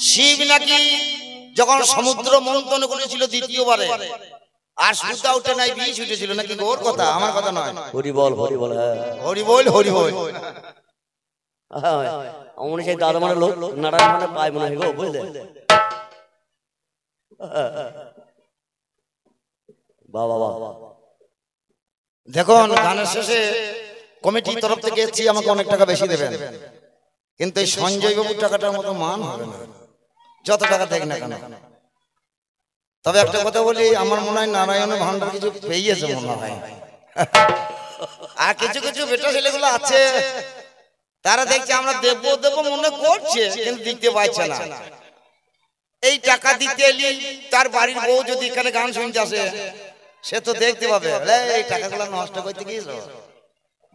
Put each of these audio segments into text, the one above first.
শিব নাকি যখন সমুদ্র মন্থন করেছিল দ্বিতীয়বারে আর সুতা উঠে নাই বিষ উঠেছিল নাকি ওর কথা আমার কথা নয়। হরি বল হরি বল, হ্যাঁ হরি বল হরি বল। অমনি সেই দাদা মানে লোক নারায়ণ মানে পায় মনে হয় গো, বুঝলে? বাবা বাবা দেখুন গানের শেষে কমিটির তরফ থেকে এসেছি আমাকে অনেক টাকা বেশি দেবেন, কিন্তু এই সঞ্জয় বাবুর টাকাটার মতো মান হবে না যত টাকা দেখ না কেন। তবে একটা কথা বলি, আমার মনে হয় নারায়ণের ভান্ডার কিছু পেয়েছে মনে হয়। আর কিছু কিছু বেটা ছেলেগুলো আছে তারা দেখছে আমরা দেবো দেবো মনে করছে কিন্তু দিতে পারছে না। এই টাকা দিতে এলি তার বাড়ির বউ যদি এখানে গান শুনতে আসে সে তো দেখতে পাবে এই টাকাগুলো নষ্ট করতে গিয়েছো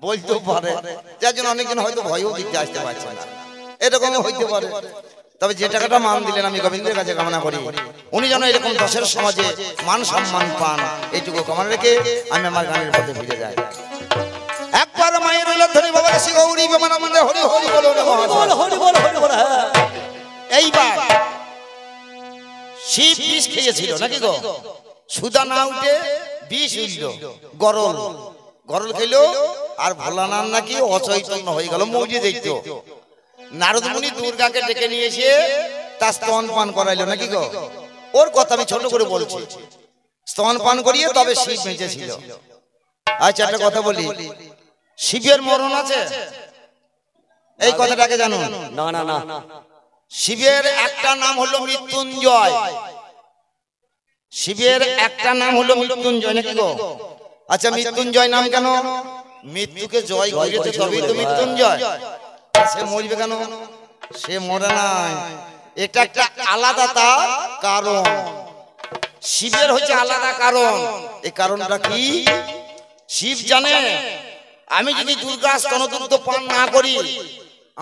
বলতেও পারে, যার জন্য অনেকজন হয়তো ভয়ও দিতে আসতে পারছে না, এরকমও হইতে পারে। তবে যে টাকাটা মান দিলেন আমি গোবিন্দের কাছে কামনা করি উনি যেন এরকম দশের সমাজে মান সম্মান পান, এইটুকু কামনা রেখে আমি আমার গানের পথে ফিরে যাই। একবার মায়ের হইল ধরি বাবা শ্রী গৌরী বিমান আমাদের হরি হরি বলো হরি বল হরি বল। এইবার শিব বিষ খেয়েছিল নাকি গো, সুদা না উঠে বিষ উঠল, গরল গরল খেলো আর ভোলানাথ নাকি অচৈতন্য হয়ে গেল, মৌজি দেখতো। নারদ মুনি দুর্গাকে ডেকে নিয়ে এসে তার স্তন পান করাইলো নাকি গো, ওর কথা আমি ছোট করে বলছি। স্তন পান করিয়ে তবে শিব বেঁচে ছিল। আচ্ছা একটা কথা বলি, শিবের মরণ আছে এই কথাটাকে জানো? না না না, শিবের একটা নাম হলো মৃত্যুঞ্জয়, শিবের একটা নাম হলো মৃত্যুঞ্জয় নাকি গো। আচ্ছা মৃত্যুঞ্জয় নাম কেন? মৃত্যুকে জয় করেছে তবেই তো মৃত্যুঞ্জয়। সে মরবে কেন? সে মরে নাই, এটা একটা আলাদা তার কারণ। শিবের হচ্ছে আলাদা কারণ। এই কারণটা কি শিব জানে আমি যদি দুর্গা স্তনদুগ্ধ পান না করি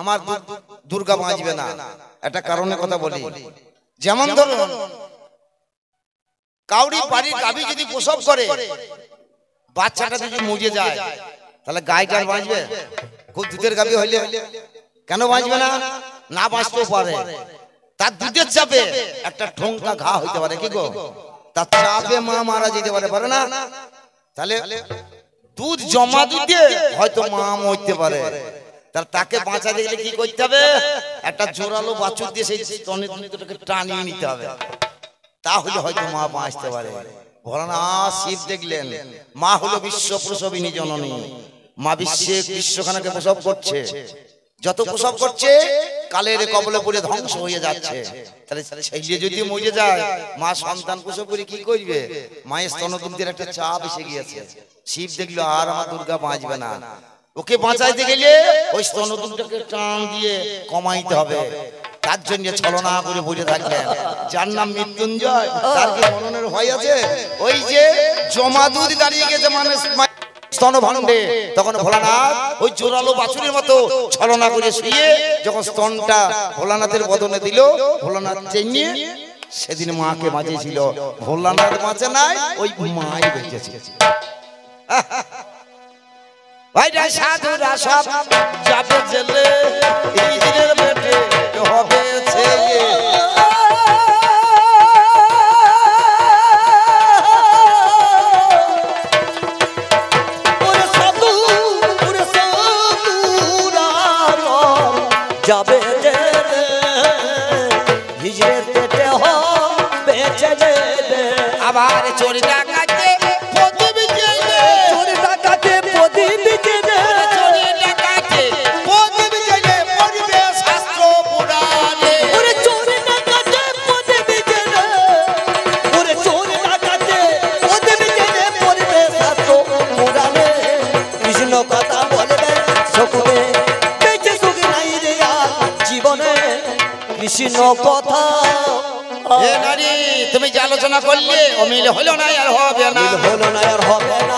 আমার দুর্গা বাঁচবে না। একটা কারণের কথা বলি, যেমন ধরুন কাউরি বাড়ির গাভী যদি প্রসব করে বাচ্চাটা যদি মরে যায় তাহলে গাইটার বাঁচবে? খুব দুধের গাভী হইলে কেন বাঁচবে না? না বাঁচতেও পারে, তার দুধের চাপে একটা ঠোঙ্কা ঘা হইতে পারে কি গো, তার চাপে মা মারা যেতে পারে, পারে না? তাহলে দুধ জমা দিতে হয়তো মা মরতে পারে, তাহলে তাকে বাঁচাতে গেলে কি করতে হবে? একটা জোরালো বাছুর দিয়ে সেই স্তনের দুধটাকে টানিয়ে নিতে হবে, তাহলে হয়তো মা বাঁচতে পারে। ভোলানাথ শিব দেখলেন মা হলো বিশ্ব প্রসবিনী জননী, মা বিশ্বখানাকে প্রসব করছে, যত প্রসব করছে কালের কবলে পড়ে ধ্বংস হয়ে যাচ্ছে। তাহলে ছেলে যদি মরে যায় মা সন্তান প্রসব করে কি করবে? মায়ের স্তনগ্রন্থির একটা চাপ এসে গিয়েছে। শিব দেখলো আর আমার দুর্গা বাঁচবে না, ওকে বাঁচাইতে গেলে ওই স্তনগ্রন্থিটাকে টান দিয়ে কমাইতে হবে। তার জন্য ছলনা করে বসে থাকবেন, যার নাম মৃত্যুঞ্জয় তার কি মরণের ভয় আছে? ওই যে জমা দুধ দাঁড়িয়ে গেছে মানুষ স্তনভাণ্ডে, তখন ভোলানাথ ওই জোরালো বাছুরের মতো ছলনা করে শুয়ে যখন স্তনটা ভোলানাথের বদনে দিল, ভোলানাথ চেয়ে সেদিন মাকে বাঁচিয়েছিল। ভোলানাথ বাঁচে নাই, ওই মাই বেঁচেছে। ভাইরা সাধুরা সব যাবে জেলে, হিজড়ের পেটে হবে ছেলে। যাবে হিজড়ের পেটে হবে ছেলে। আবার চোরি ডাকাতে প্রদীপ জ্বেলে, চোরি ডাকাতে প্রদীপ জ্বেলে, চোরি ডাকাতে প্রদীপ জ্বেলে পড়বে শাস্ত্র পুরাণে। ওরে চোরি ডাকাতে প্রদীপ জ্বেলে, ওরে চোরি ডাকাতে প্রদীপ জ্বেলে পড়বে শাস্ত্র পুরাণে। কৃষ্ণ কথা বলবে সকলে, বেঁচে সুখ নাই রে আর জীবনে। কৃষ্ণ কথা এ নারী তুমি যে আলোচনা করলে অমিল হলো না আর হবে না, হলো না আর হবে না।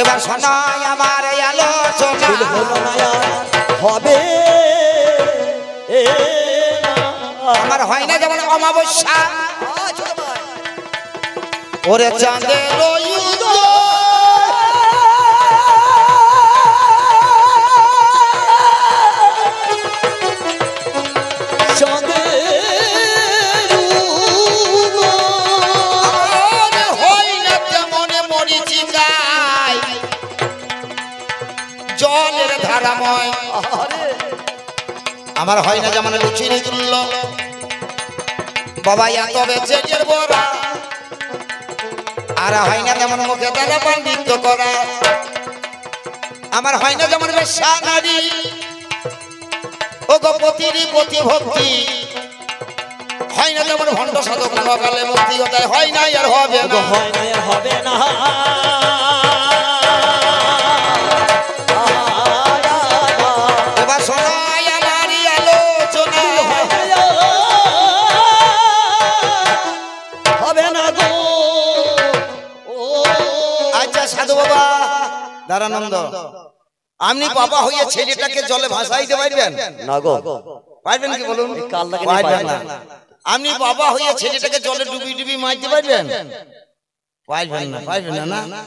এবার শোনাই আমার এই আলোচনা, হলো না আর হবে আমার হয় না যেমন অমাবস্যা ওরে চাঁদের জলের ধারাময় আরে আমার হয় না যেমন লুচিনি তুলল বাবা এত বেচের বড়া আর হয় না যেমন মুখে দাদা পাণ্ডিত্য করা আমার হয় না যেমন বেশ্যা নারী ও গো পতিরই পতি ভক্তি হয় না যেমন ভণ্ড সাধক নকালে মুক্তি হতে হয় না আর হবে না হয় না আর হবে না এবার শোনাই আমারই আলোচনা হবে না গো আচ্ছা সাধু বাবা দারানন্দ আপনি বাবা হয়ে ছেলেটাকে জলে ভাসাইতে পারবেন না গো পারবেন কি বলুন কাল লাগে পারবেন না আপনি বাবা হয়ে ছেলেটাকে জলে ডুবি ডুবি মারতে পারবেন পারবেন না না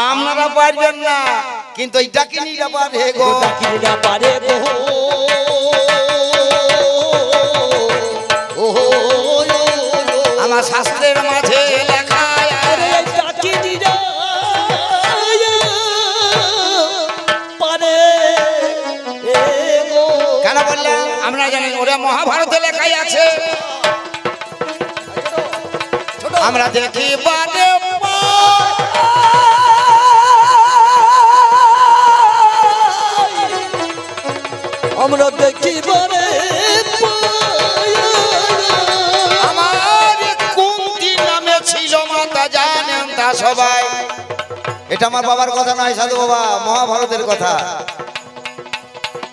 আপনারা পারবেন না কিন্তু এইটাকে নিয়ে পারে গো ডাকিরা পারে গো ও আমার শাস্ত্রের মাঝে লেখা আরে ডাকিরা পারে গো কেন বললাম আমরা জানি ওরা মহাভারতে লেখাই আছে আমরা দেখি বারে আমরা দেখি বারে আমার কুন্তি নামে ছিল মাতা জানেন তা সবাই এটা আমার বাবার কথা নয় সাধু বাবা মহাভারতের কথা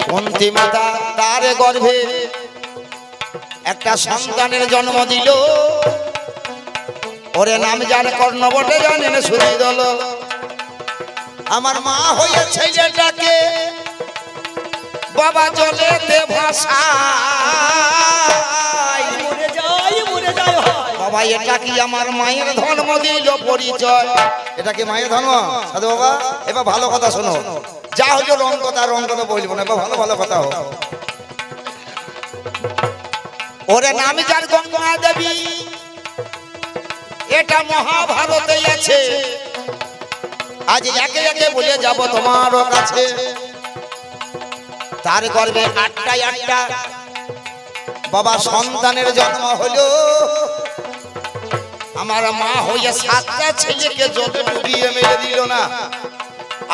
কুন্তি মাতা তার গর্ভে একটা সন্তানের জন্ম দিল ওরে নাম যার কর্ণ বটে জানেন শুনি দল আমার মা হয়ে ছেলেটাকে বাবা জলেতে ভাসায় মরে যাই হয় বাবা এটা কি আমার মায়ের ধর্ম দিল পরিচয় এটা কি মায়ের ধর্ম সাধু বাবা এবার ভালো কথা শোনো যা হলো রং কথা বলবো না এবার ভালো ভালো কথা হোক ওরে নাম যার গঙ্গা দেবী এটা মহাভারতে আছে আজ একে একে বলে যাব তোমার কাছে তার গর্ভে আটটা বাবা সন্তানের জন্ম হলো আমার মা হইয়া 7টা ছেলেকে জলে ডুবিয়ে মেরে দিল না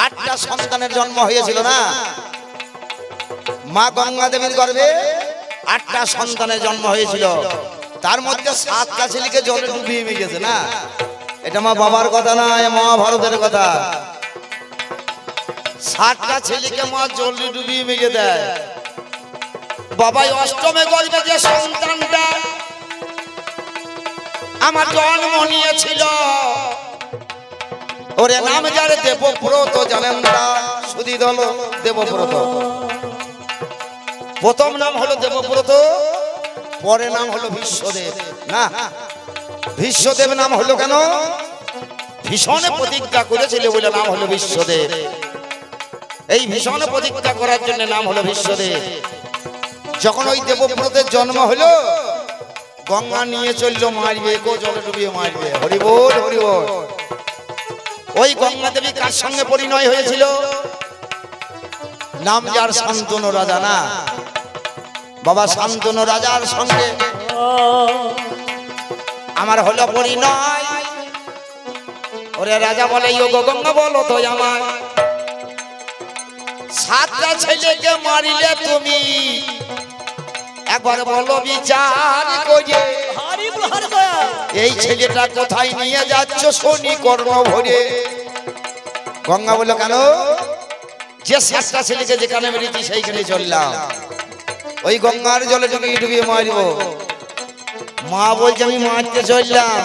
8টা সন্তানের জন্ম হয়েছিল না মা গঙ্গা দেবীর গর্ভে 8টা সন্তানের জন্ম হয়েছিল তার মধ্যে 7টা ছেলেকে জলে ডুবিয়ে মেরেছে না এটা মা বাবার কথা না মহাভারতের কথা 7টা ছেলেকে মা জলে ডুবিয়ে মেরে দেয় বাবাই অষ্টমে গর্ভে যে সন্তানটা আমার জন্ম নিয়েছিল ওরে নাম যার দেবব্রত জানেন না সুধী দল দেবব্রত প্রথম নাম হলো দেবব্রত পরে নাম হলো বিশ্বদেব না বিশ্বদেব নাম হলো কেন ভীষণে প্রতিজ্ঞা করেছিল বলে নাম হলো বিশ্বদেব এই ভীষণে প্রতিজ্ঞা করার জন্য নাম হলো বিশ্বদেব যখন ওই দেবব্রতের জন্ম হলো গঙ্গা নিয়ে চললো মারবে কো জলে ডুবিয়ে মারবে হরি বল হরি বল ওই গঙ্গা দেবী কার সঙ্গে পরিণয় হয়েছিল নাম যার শান্তনু রাজা না বাবা শান্তনু রাজার সঙ্গে আমার হলো পরিণয় ওরে রাজা বলে ইয়ো গো গঙ্গা বলো তো আমার 7টা ছেলেকে মারিলে তুমি একবার বলো বিচার করে এই ছেলেটা কোথায় নিয়ে যাচ্ছ শনি কর্ম ভরে গঙ্গা বলল কেন যে 7টা ছেলেকে যেখানে মেরেছি সেইখানে চললাম ওই গঙ্গার জলে ডুবিয়ে ডুবিয়ে মারবো মা বলছে আমি মারতে চললাম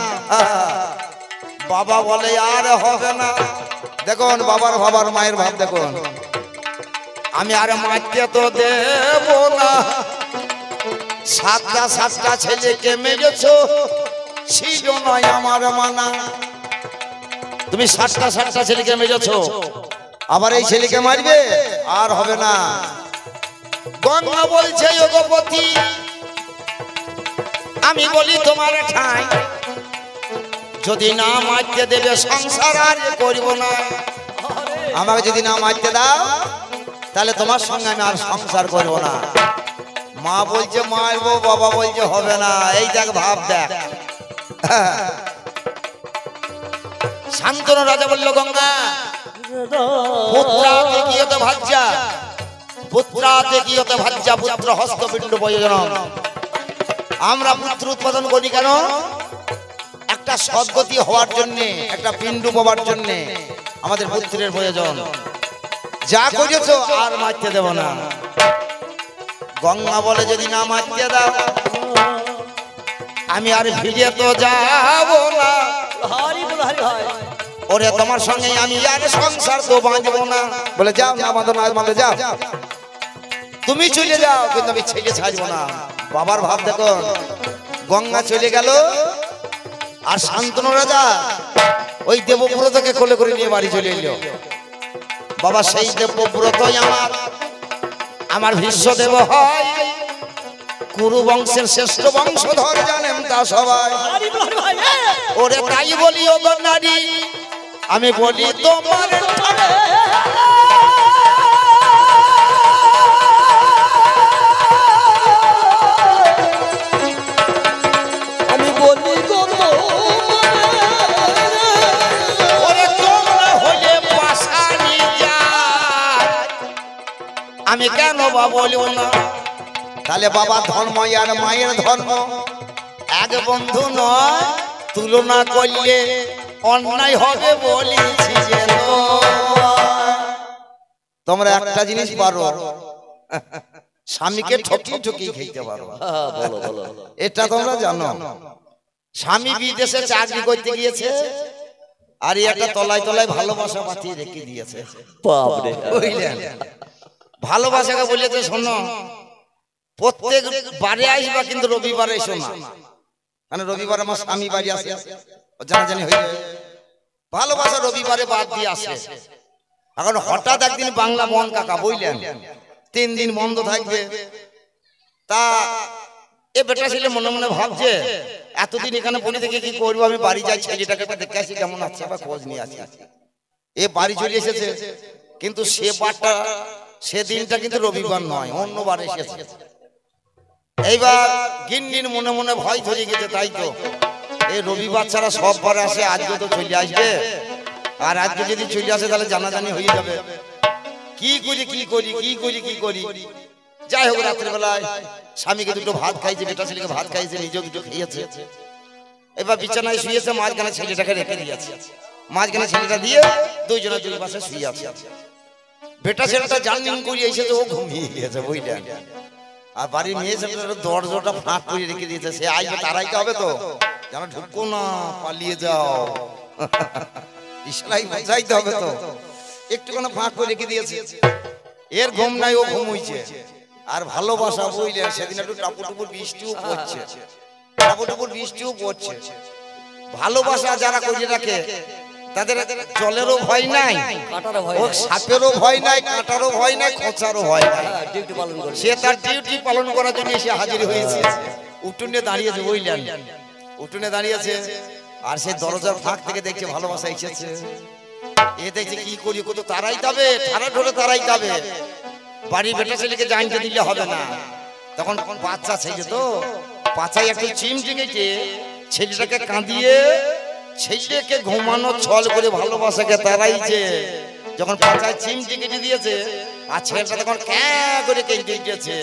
বাবা বলে আর হবে না দেখুন বাবার ভাবার মায়ের ভাব দেখুন আমি আর মারতে তো দেব না 7টা ছেলেকে মেরেছো ছিল নয় আমার মানা তুমি 7টা ছেলেকে মেরেছো আবার এই ছেলেকে মারবে আর হবে না গঙ্গা বলছে যোগপতি আমি বলি তোমার ঠাই যদি না মারতে দেবে সংসার আর করব না আমাকে যদি না মারতে দাও তাহলে তোমার সঙ্গে আমি আর সংসার করবো না। মা বলছে মারবো, বাবা বলছে হবে না। এই দেখ ভাব দেখ। শান্তনু রাজা বলল গঙ্গা পুত্রাতে কিয়তে ভাজ্যা, পুত্রাতে কিয়তে ভাজ্যা, পুত্র হস্তপিণ্ড প্রয়োজন। আমরা পুত্র উৎপাদন করি কেন? একটা সদ্গতি হওয়ার জন্য, একটা পিণ্ড পাওয়ার জন্য আমাদের পুত্রের প্রয়োজন। যা করেছো আর মারতে দেব না। গঙ্গা বলে যদি না মারতে দাও আমি আর ফিরে তো যাব না। ওরে তোমার সঙ্গে আমি আর সংসার তো বাঁধবো না। বলে যাও না বাঁধো না, বাঁধে যাও, তুমি চলে যাও, কিন্তু আমি ছেলে ছাড়বো না। বাবার ভাব দেখো। গঙ্গা চলে গেল আর শান্তনু রাজা ওই দেবব্রতকে কোলে করে নিয়ে বাড়ি চলে এলো। বাবা সেই দেবব্রতই আমার ভীষ্মদেব হয়, কুরু বংশের শ্রেষ্ঠ বংশধর, জানেন তা সবাই। ওরে তাই বলি ও নারী, আমি বলি তোমার আমি বলি গো ওরে তোমরা হলে পাশানি যায়, আমি কেন বা বলবো না? তাহলে বাবা ধর্ম আর মায়ের ধর্ম এক বন্ধু নয়, তুলনা করলে অন্যায় হবে বলেছি যে। তোমরা একটা জিনিস পারো, স্বামীকে ঠকিয়ে ঠকিয়ে খেতে পারো। এটা তোমরা জানো। স্বামী বিদেশে চাকরি করতে গিয়েছে আর একটা তলায় তলায় ভালোবাসা পাঠিয়ে রেখে দিয়েছে। বুঝলেন? ভালোবাসাকে বলেছে শোনো প্রত্যেক বারে আসবা, কিন্তু রবিবারে এসো না, মানে রবিবারে আমার স্বামী বাড়ি আসে, জানাজানি হয়ে ভালোবাসা রবিবারে বাদ দিয়ে আসে। এখন হঠাৎ একদিন বাংলা মন কাকা বুঝলেন 3 দিন বন্ধ থাকবে। তা এ বেটা ছেলে মনে মনে ভাবছে এতদিন এখানে পড়ে থেকে কি করবো, আমি বাড়ি যাই, ছেলেটাকে দেখে আসি কেমন আছে, আবার খোঁজ নিয়ে আসি। এ বাড়ি চলে এসেছে, কিন্তু সে বারটা সেদিনটা কিন্তু রবিবার নয়, অন্যবার এসেছে। এইবার গিন্নির মনে মনে ভয় ধরে গেছে, তাই তো এই রবিবার ছাড়া সব বার আসে, আজকে তো চলে আসবে, আর আজকে যদি চলে আসে তাহলে জানাজানি হয়ে যাবে। কি করি কি করি কি করি কি করি। যাই হোক রাত্রেবেলায় স্বামীকে দুটো ভাত খাইছে, বেটা ছেলেকে ভাত খাইছে, নিজেও দুটো খেয়েছে। এবার বিছানায় শুয়েছে, মাঝখানে ছেলেটাকে রেখে দিয়েছে, মাঝখানে ছেলেটা দিয়ে দুইজনে দুই পাশে শুয়ে আছে। বেটা ছেলেটা জার্নিং করে এসেছে, ও ঘুমিয়ে গিয়েছে বুঝলেন। আর বাড়ির মেয়ে ছেলেটা দরজাটা ফাঁক করে রেখে দিয়েছে, সে আসবে তারাইতে হবে তো, যেন ঢুকো না, পালিয়ে যাও, ইশারাই বোঝাইতে হবে তো, একটুখানি ফাঁক করে রেখে দিয়েছে। এর ঘুম নাই, ও ঘুম হইছে। আর ভালোবাসা বুঝলেন, সেদিন একটু টাপুটুপুর বৃষ্টিও পড়ছে, টাপুটুপুর বৃষ্টিও পড়ছে। ভালোবাসা যারা করে রাখে তাদের জলেরও ভয় নাই, সাপেরও ভয় নাই, কাঁটারও ভয় নাই, খোঁচারও ভয় নাই। সে তার ডিউটি পালন করার জন্য এসে হাজির হয়েছে। উঠোনে দাঁড়িয়েছে বুঝলেন, উঠোনে দাঁড়িয়েছে, আর সে দরজার ফাঁক থেকে দেখছে ভালোবাসা এসেছে। এ দেখছে কি করি, কত তারাই যাবে, ঠাড়া ঠোরে তারাই যাবে, বাড়ির বেটা ছেলেকে জানতে দিলে হবে না। তখন বাচ্চা ছেলে তো, পাছায় একটু চিমটি গেছে, ছেলেটাকে কাঁদিয়ে ছেলেকে ঘুমানো ছল করে ভালোবাসাকে তারাইছে। যখন পাছায় চিমটি কেটে দিয়েছে আর ছেলেটা তখন ক্যাঁ করে কেটে দিয়েছে,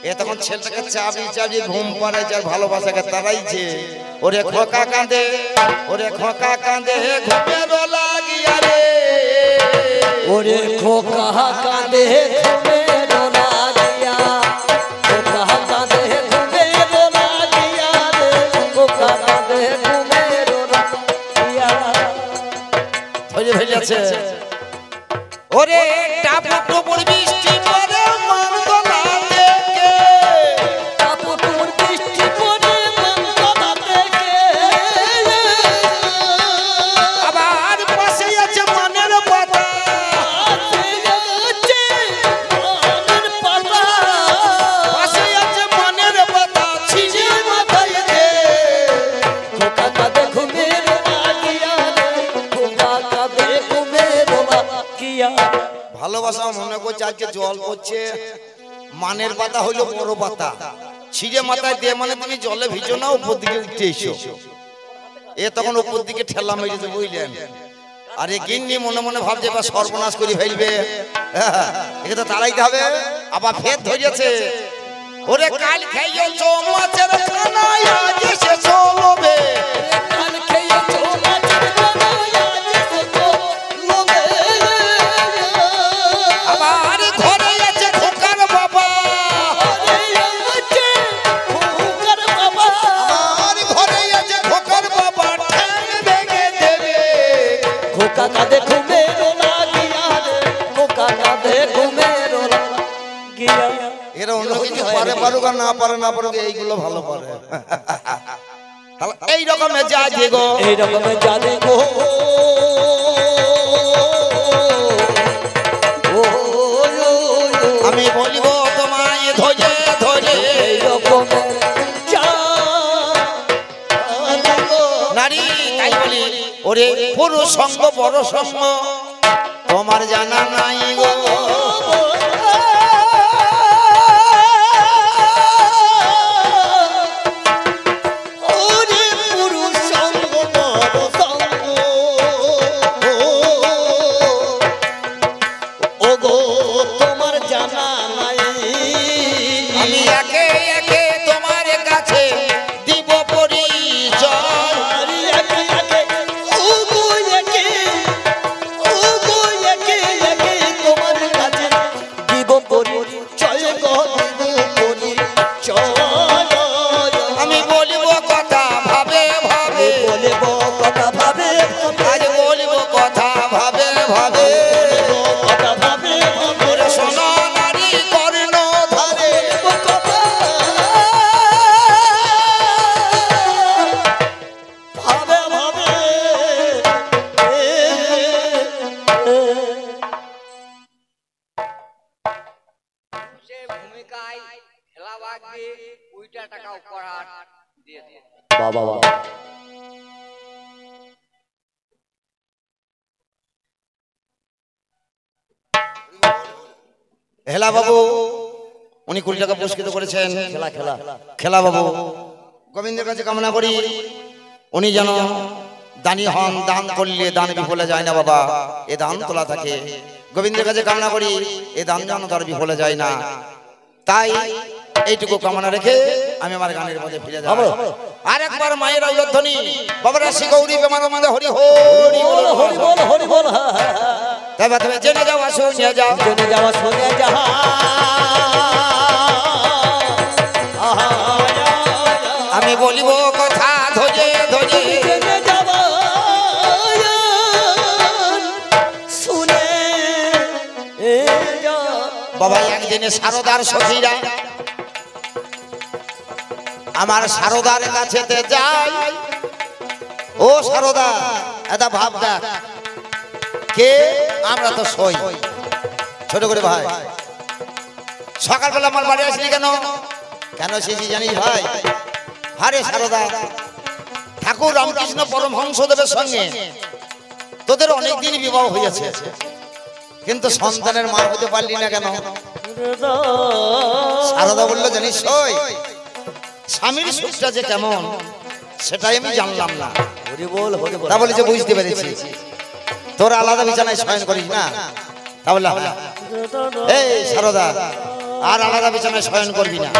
এ তখন ছেলেটাকে চাবি চাবি ঘুম পাড়াইছে আর ভালোবাসাকে তারাইছে। ওরে খোকা কাঁদে, ওরে খোকা কাঁদে, ঘুমের লাগিয়া রে, ওরে খোকা কাঁদে ঘুমের লাগিয়া, খোকা কাঁদে ঘুমের লাগিয়া রে, খোকা কাঁদে ঘুমের লাগিয়া। ধরে ফেলেছে। ওরে টাপুটুপুর বৃষ্টি পড়ে মন্দলা থেকে, টাপুটুপুর বৃষ্টি পড়ে মন্দলা থেকে, আবার পাশে আছে মনের পাতা, পাশে আছে মনের পাতা, ছিঁড়ে মাথায় দে। খোকা কাঁদে ঘুমের লাগিয়া রে, খোকা কাঁদে ঘুমের লাগিয়া। ভালোবাসা মনে করছে করছে আজকে জল পড়ছে মানের পাতা হইলো বড় পাতা ছিঁড়ে মাথায় দিয়ে মানে তুমি জলে ভিজো না উপর দিকে উঠে এসো এ তখন উপর দিকে ঠেলা মেরেছে বুঝলেন আর এ গিন্নি মনে মনে ভাবছে এবার সর্বনাশ করে ফেলবে একে তো তাড়াইতে হবে আবার ফের ধরেছে ওরে কাল খেয়েছো মাছের খানা আজ শেষ হবে কাল খেয়েছো মাছের খানা আজ শেষ হবে আবার ঘরে আছে খোকার বাবা ঘরে আছে খোকার বাবা আমার ঘরে আছে খোকার বাবা ঠ্যাং ভেঙে দেবে খোকা কাঁদে ঘুমেরও লাগিয়া রে খোকা কাঁদে ঘুমেরও লাগিয়া এরা অন্য কিছু পারে পারুক আর না পারে না পারুক এইগুলো ভালো পারে তাহলে এই রকমের যা গো এই রকমের জানে গো আমি বলিব তোমায় ধরে ধরে এই রকমের জানে গো নারী তাই বলি ওরে পুরুষ সঙ্গ বড় সঙ্গ তোমার জানা নাই গো ওরে পুরুষ সঙ্গ বড় সঙ্গ ও গো তোমার জানা নাই আমি একে একে তোমার কাছে দিব পরিচয় আরে একে একে ও গো একে তোমার কাছে দিব পরিচয় গো দিব পরিচয় আমি বলিব কথা ভাবে ভাবে বলিব কথা ভাবে আজ বলিব কথা ভাবে ভাবে কথা ভাবে ওরে শোনো নারী কর্ণ ধরে কথা ভাবে ভাবে সে ভূমিকায় খেলাবাগ দিয়ে 20টা টাকা উপহার দিয়ে দিয়ে বাবা বাবা হেলা বাবু উনি 20 টাকা পুরস্কৃত করেছেন খেলা খেলা খেলা বাবু গোবিন্দের কাছে কামনা করি উনি যেন দানি হন দান করলে দান বিফলে যায় না বাবা এ দান তোলা থাকে গোবিন্দের কাছে কামনা করি এ দান যেন তার বিফলে যায় না তাই এইটুকু কামনা রেখে আমি আমার গানের মধ্যে ফিরে যাব আরেকবার মায়ের উল্লেধ্বনি বাবারা শ্রী গৌরী বেমার মধ্যে হরি হরি বল হরি বল হরি বল তবে তুমি জেনে যাও শুনে যাও জেনে যাওয়া শুনে যাহা আমি বলিব কথা ধরে ধরে জেনে যাওয়া শুনে যা বাবা একদিনে সারদার সখীরা আমার সারদার কাছেতে যাই ও সারদা এটা ভাব দেখ কে আমরা তো সই ছোট করে ভাই সকালবেলা আমার বাড়ি আসলি কেন কেন এসেছি জানিস ভাই আরে সারদা ঠাকুর রামকৃষ্ণ পরমহংসদেবের সঙ্গে তোদের অনেকদিন বিবাহ হয়েছে কিন্তু সন্তানের মা হতে পারলি না কেন সারদা বললো জানিস সই স্বামীর সুখটা যে কেমন সেটাই আমি জানলাম না হরি বল হরি বল তা বলে যে বুঝতে পেরেছি তোর আলাদা বিছানায় শয়ন করিস না তাহলে এই সারদা আর আলাদা বিছানায় শয়ন করবি না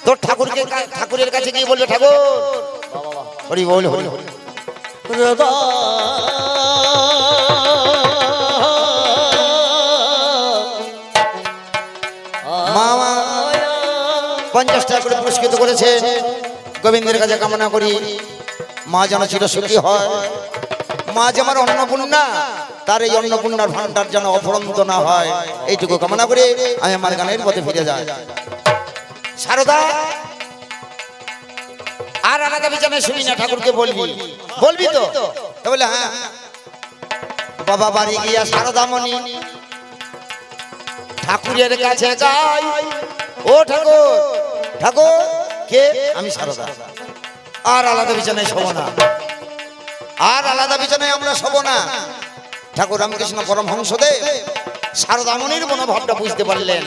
তোর ঠাকুরের কাছে গিয়ে বলবে ঠাকুর হরি বল হরি হরি মামা 50 টাকা করে পুরস্কৃত করেছে গোবিন্দের কাছে কামনা করি মা যেন চিরসুখী হয় মা যে আমার অন্নপূর্ণা তার এই অন্নপূর্ণার ভান্ডার যেন অফুরন্ত না হয় এইটুকু কামনা করে আমি আমার গানের পথে ফিরে যাই সারদা আর আলাদা বিছানায় শুনি না ঠাকুরকে বলবি তো বলে হ্যাঁ বাবা বাড়ি গিয়া সারদামণি ঠাকুরের কাছে যাই ও ঠাকুর ঠাকুর কে আমি সারদা আর আলাদা বিছানায় শোবো না আর আলাদা বিছানায় আমরা শোবো না ঠাকুর রামকৃষ্ণ পরমহংসদেব শারদামণির মনোভাবটা বুঝতে পারলেন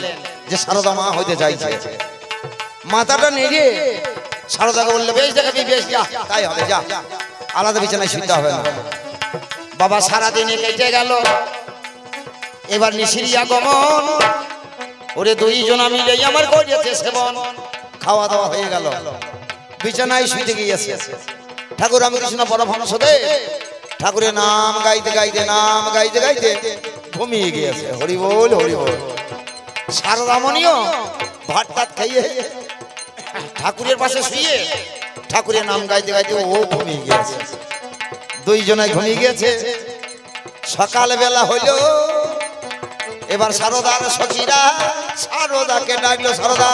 যে শারদা মা হইতে চাইছে। মাথাটা নেড়ে শারদাকে বললে, বেশ দেখাবি, বেশ যা, তাই হবে, যা, আলাদা বিছানায় শুতে হবে না। বাবা সারাদিনে কেটে গেল, এবার নিশির আগমন। ওরে দুইজনা মিলে আমার করিয়েছে সেবন। খাওয়া দাওয়া হয়ে গেল, বিছানায় শুতে গিয়েছে। ঠাকুর রামকৃষ্ণ পরমহংসদেব ঠাকুরের নাম গাইতে গাইতে, নাম গাইতে গাইতে ঘুমিয়ে গিয়েছে। হরি বল, হরি বল। শারদামণিও ভাত টাত খাইয়ে ঠাকুরের পাশে শুয়ে ঠাকুরের নাম গাইতে গাইতে ও ঘুমিয়ে গিয়েছে। দুইজনায় ঘুমিয়ে গিয়েছে। সকাল বেলা হইল, এবার শারদার সখীরা শারদাকে ডাকলো, শারদা,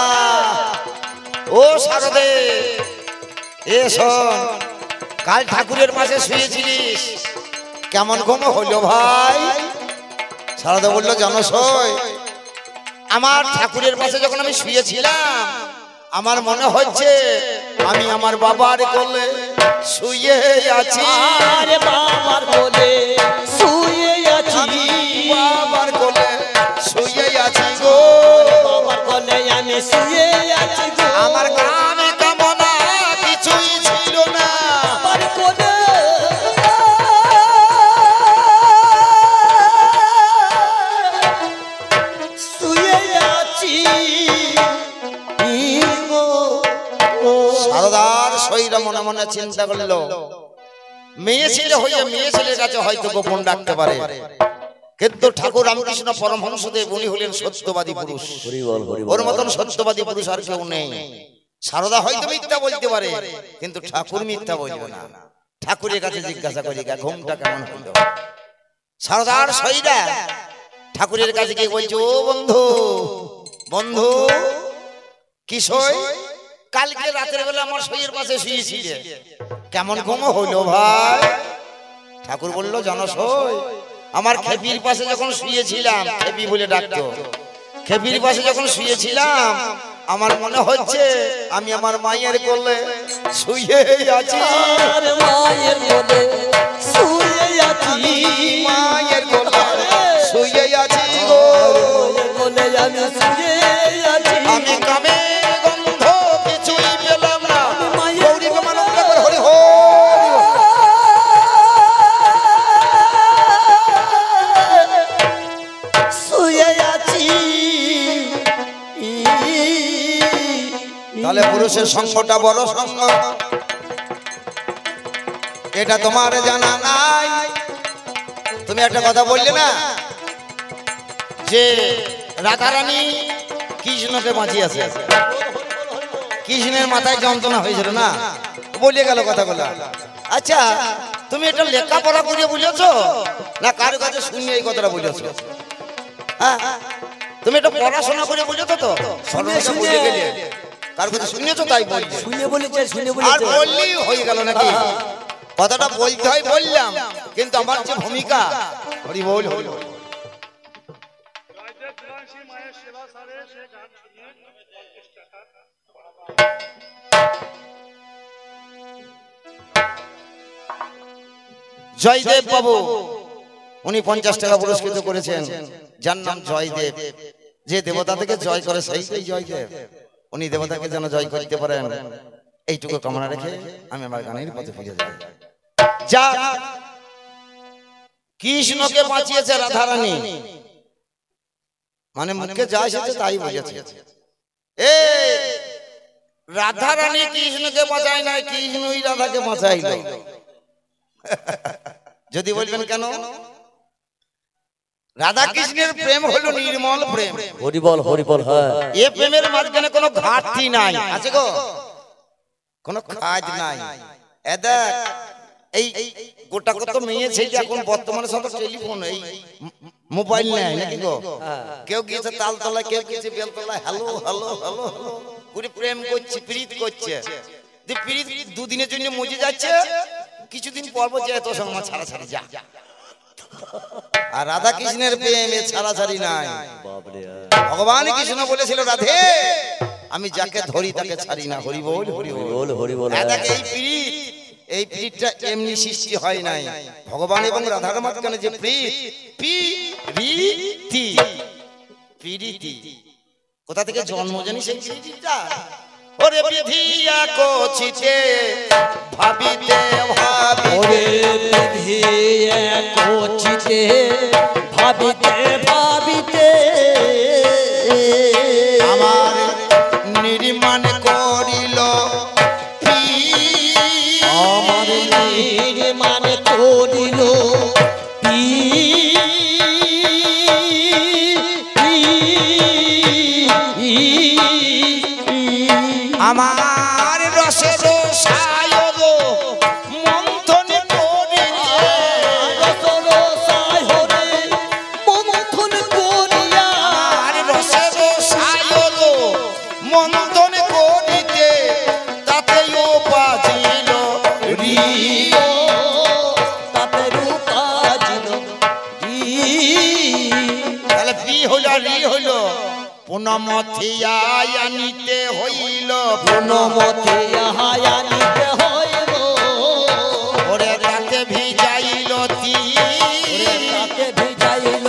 ও শারদে, এ শোন, কাল ঠাকুরের পাশে শুয়েছিলিস, কেমন ঘুম হইলো ভাই? শারদা বললো, জানো সই, আমার ঠাকুরের পাশে যখন আমি শুয়েছিলাম, আমার মনে হচ্ছে আমি আমার বাবার কোলে শুয়ে আছি। আরে বাবার কোলে শুয়ে আছি, বাবার কোলে শুয়ে আছি গো, বাবার কোলে আমি শুয়ে আছি গো। আমার কামে কামনা কিছুই ছিল না, বাবার কোলে শুয়ে আছি গো। শারদার শরীরে মনে মনে চিন্তা করলো, মেয়ে ছেলে হয়ে মেয়ে ছেলের কাছে হয়তো গোপন রাখতে পারে, কিন্তু ঠাকুর রামকৃষ্ণ পরমহংসদেব উনি হলেন সত্যবাদী পুরুষ। ওর মতন সত্যবাদী পুরুষ আর কেউ নেই। শারদা হয়তো মিথ্যা বলতে পারে, কিন্তু ঠাকুর মিথ্যা বলবে না। ঠাকুরের কাছে জিজ্ঞাসা করি, ঘুমটা কেমন হলো? শারদার শরীরে ঠাকুরের কাছে গিয়ে বলছে, ও বন্ধু, বন্ধু, কিশোর, কালকে রাতের বেলা আমার শরীরের পাশে শুয়েছিলে, কেমন ঘুম হইলো ভাই? ঠাকুর বললো, জানো সই, আমার খেপির পাশে যখন শুয়েছিলাম, খেপি বলে ডাকতো, খেপির পাশে যখন শুয়েছিলাম, আমার মনে হচ্ছে আমি আমার মায়ের কোলে শুয়ে আছি। আর মায়ের কোলে শুয়ে আছি, মায়ের কোলে শুয়ে আছি গো, মায়ের কোলে আমি শুয়ে আছি। আমি কামে গন্ধ কিছুই পেলাম না। মায়ের গৌরীকে মানব করে হরি হো। শুয়ে আছি। তাহলে পুরুষের সঙ্গটা বড় সঙ্গ, এটা তোমার জানা নাই। তুমি একটা কথা বললে না যে রাধারানী কৃষ্ণকে বাঁচিয়েছে, কৃষ্ণের মাথায় যন্ত্রণা হয়েছিল না, বলিয়ে গেল কথাগুলো। আচ্ছা, তুমি এটা লেখাপড়া করে বুঝেছো না কার কাছে শুনিয়ে এই কথাটা বুঝেছো? হ্যাঁ, তুমি এটা পড়াশোনা করে বুঝেছো তো? শুনে শুনে বুঝে গেলে কার কাছে শুনেছো তাই বলছো, শুনে বলেছে, শুনে আর বলেছে। বললেই হয়ে গেল নাকি? কথাটা বলতে হয় বললাম, কিন্তু আমার যে ভূমিকা, হরি বল, হরি বল। জয়দেব বাবু উনি 50 টাকা পুরস্কৃত করেছেন, যার নাম জয়দেব। যে দেবতা থেকে জয় করে সেই জয়দেব। উনি দেবতাকে যেন জয় করতে পারেন, এইটুকু কামনা রেখে আমি আমার গানের পথে ফিরে যাই। যা কৃষ্ণকে বাঁচিয়েছে রাধারানী, মানে মুখে যা এসেছে তাই বুঝেছে। এ রাধারানী কৃষ্ণকে বাঁচায় নাই, কৃষ্ণই রাধাকে বাঁচাইল। যদি বলবেন কেন? রাধা কৃষ্ণের প্রেম হলো নির্মল প্রেম। হরিবল, হরিবল। হ্যাঁ, এ প্রেমের মাঝখানে কোনো ঘাটতি নাই, আছে গো, কোনো কাজ নাই। এ দেখ, এই গোটা কত মেয়ে ছেলে এখন বর্তমানে সব টেলিফোন, এই মোবাইল নেয় নাকি গো? কেউ গিয়েছে তালতলায়, কেউ গিয়েছে বেলতলায়, হ্যালো হ্যালো হ্যালো করে প্রেম করছে, প্রীত করছে। যে প্রীত দুদিনের জন্য মজে যাচ্ছে, কিছুদিন পর পর যায় তোর সঙ্গে ছাড়া ছাড়ি যা। আর রাধা কৃষ্ণের প্রেমে ছাড়াছাড়ি নাই। ভগবান কৃষ্ণ বলেছিল, রাধে আমি যাকে ধরি তাকে ছাড়ি না। হরি বল, হরি বল, হরি বল। রাধাকে এই প্রীতটা এমনি সৃষ্টি হয় নাই। ভগবান এবং রাধার মাঝখানে যে প্রীতি, পিরিতি কোথা থেকে জন্ম জানি সেই পিরিতিটা? ওরে বিধিয়া কোচিতে ভাবিতে ভাবিতে ওরে বিধিয়া কোচিতে ভাবিতে ভাবিতে আমার নির্মাণ করিল আমার নির্মাণ করিল আমার রসের সায়র মন্থন করিয়া মন্থন করিয়া আমার রসের সায়র মন্থন করিতে তাতেও বাজিল তাতে রূপাজিল তাহলে পি হইল রি হইল পুনমথিয়া আনিতে হইল পুনমতে হায়ানিতে হইল ওরে তাতে ভিজাইল তাতে ভিজাইল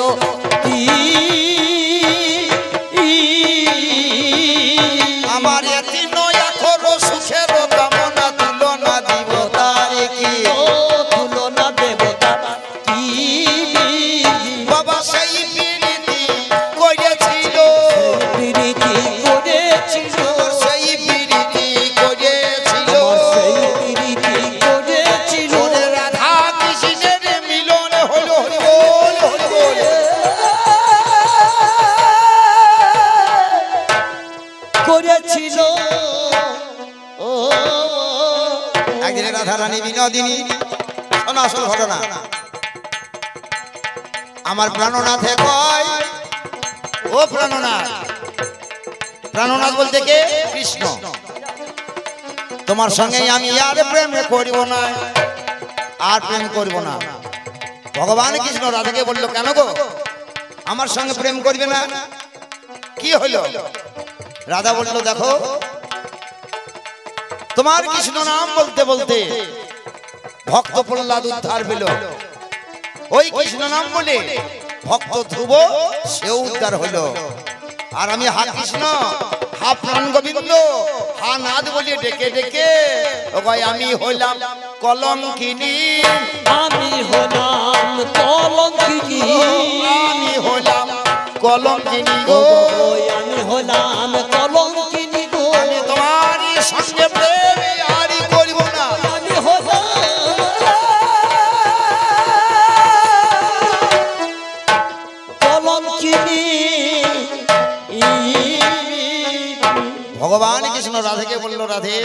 আমার এতি নয়া করো সুখের কামনা তুলনা দিব তারে কি তুলনা দেবতা কি বাবা সেই পিরিতি করেছিল প্রীতি করেছিল সেই পিরিতি করেছিল সেই প্রীতি করেছিল ওরে রাধা কৃষ্ণের মিলন হলো হরি বল হরি বল করেছিল ও একদিন রাধা রানী বিনোদিনী শোনো আসল ঘটনা আমার প্রাণনাথে কয় ও প্রাণনাথ প্রাণনাথ বলতে কে কৃষ্ণ তোমার সঙ্গে আমি আর প্রেম করিব না আর প্রেম করিব না ভগবান কৃষ্ণ রাধাকে বললো কেন গো আমার সঙ্গে প্রেম করবে না কি হলো রাধা বললো দেখো তোমার কৃষ্ণ নাম বলতে বলতে ভক্ত প্রহ্লাদ উদ্ধার পেল ওই কৃষ্ণ নাম বলে ভক্ত ধ্রুব সেও উদ্ধার হলো আর আমি হা কৃষ্ণ হা প্রাণ গোবিন্দ হা নাদ বলে ডেকে ডেকে ও ভাই আমি হইলাম কলঙ্কিনী আমি হলাম কলঙ্কিনী আমি হইলাম কলঙ্কিনী গো আমি হলাম কলঙ্কিনী গো আমি তোমার সঙ্গে প্রেম আরই করিব না আমি হলাম কলঙ্কিনী ভগবান কৃষ্ণ রাধেকে বলল রাধে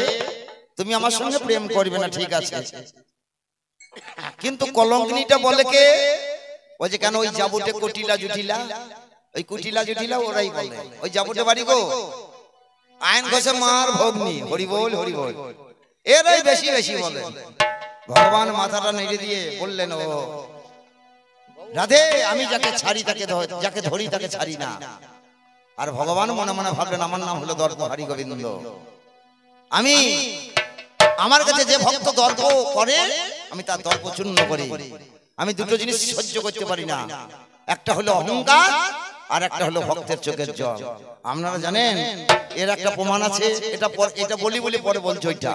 তুমি আমার সঙ্গে প্রেম করবে না ঠিক আছে কিন্তু কলঙ্কিনীটা বলে কে ওই যে কেন ওই জাবুটে কটিলা জুটিলা ওই কুটিলা জুটিলা ওরাই বলে ওই জাবুটে বাড়ি গো আইন ঘষে মার ভগ্নি হরি বল হরি বল এরাই বেশি বেশি বলে ভগবান মাথাটা নেড়ে দিয়ে বললেন ও রাধে আমি যাকে ছাড়ি তাকে যাকে ধরি তাকে ছাড়ি না আর ভগবান মনে মনে ভাবলেন আমার নাম হলো দর্প হরি গোবিন্দ আমি আমার কাছে যে ভক্ত দর্প করে আমি তার দর্প চূর্ণ করি আমি দুটো জিনিস সহ্য করতে পারি না একটা হলো অহংকার আর একটা হলো ভক্তের চোখের জল আপনারা জানেন এর একটা প্রমাণ আছে এটা বলি বলি পরে বলছি ওইটা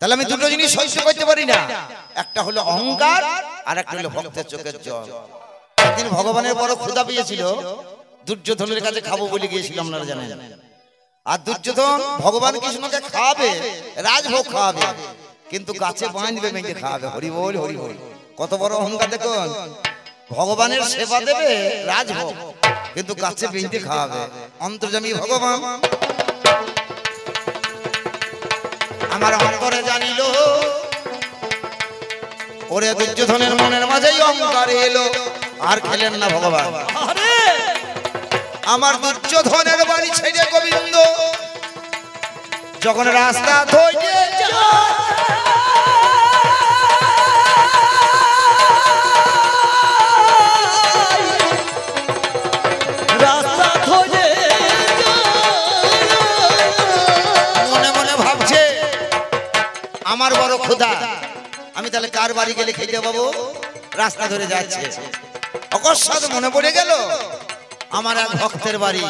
তাহলে আমি দুটো জিনিস সহ্য করতে পারি না একটা হলো অহংকার আর একটা হলো ভক্তের চোখের জল একদিন ভগবানের বড় ক্ষুধা পেয়েছিল দুর্যোধনের কাছে খাবো বলে গিয়েছিল আপনারা জানেন আর দুর্যোধন ভগবান কৃষ্ণকে খাওয়াবে রাজভোগ খাওয়াবে কিন্তু গাছে বাঁধবে মেঘে খাওয়াবে হরি বল হরি বল কত বড় অহংকার দেখুন ভগবানের সেবা দেবে রাজভোগ কিন্তু গাছে বেঁধে খাওয়াবে অন্তর্যামী ভগবান আমার অন্তরে জানিল ওরে দুর্যোধনের মনের মাঝেই অহংকার এলো আর খেলেন না ভগবান আমার দুর্যোধনের বাড়ি ছেড়ে গোবিন্দ যখন রাস্তা ধরে রাস্তা ধরে মনে মনে ভাবছে আমার বড় ক্ষুধা আমি তাহলে কার বাড়ি গেলে খেতে পাবো রাস্তা ধরে যাচ্ছে অকস্মাৎ মনে পড়ে গেল আমার এক ভক্তের বাড়ি,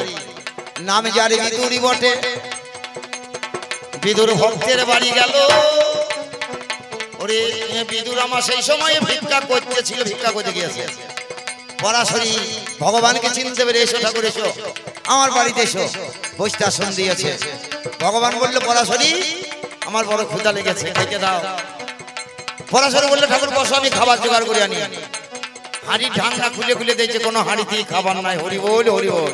নাম যার বিদুরই বটে। বিদুর ভক্তের বাড়ি গেল। ওরে বিদুর আমার সেই সময় ভিক্ষা করতেছিল, ভিক্ষা করতে গিয়েছে। পরাশরী ভগবানকে চিনতে পেরে, এসো ঠাকুর এসো, আমার বাড়িতে এসো, বসতে আসন দিয়েছে। ভগবান বললো, পরাশরী আমার বড় ক্ষুধা লেগেছে, খেতে দাও। পরাশরী বললো, ঠাকুর বসো, আমি খাবার জোগাড় করে আনি। হাঁড়ির ঢাকনা খুলে খুলে দিয়েছে, কোনো হাঁড়িতেই খাবার নাই। হরি বল, হরি বল।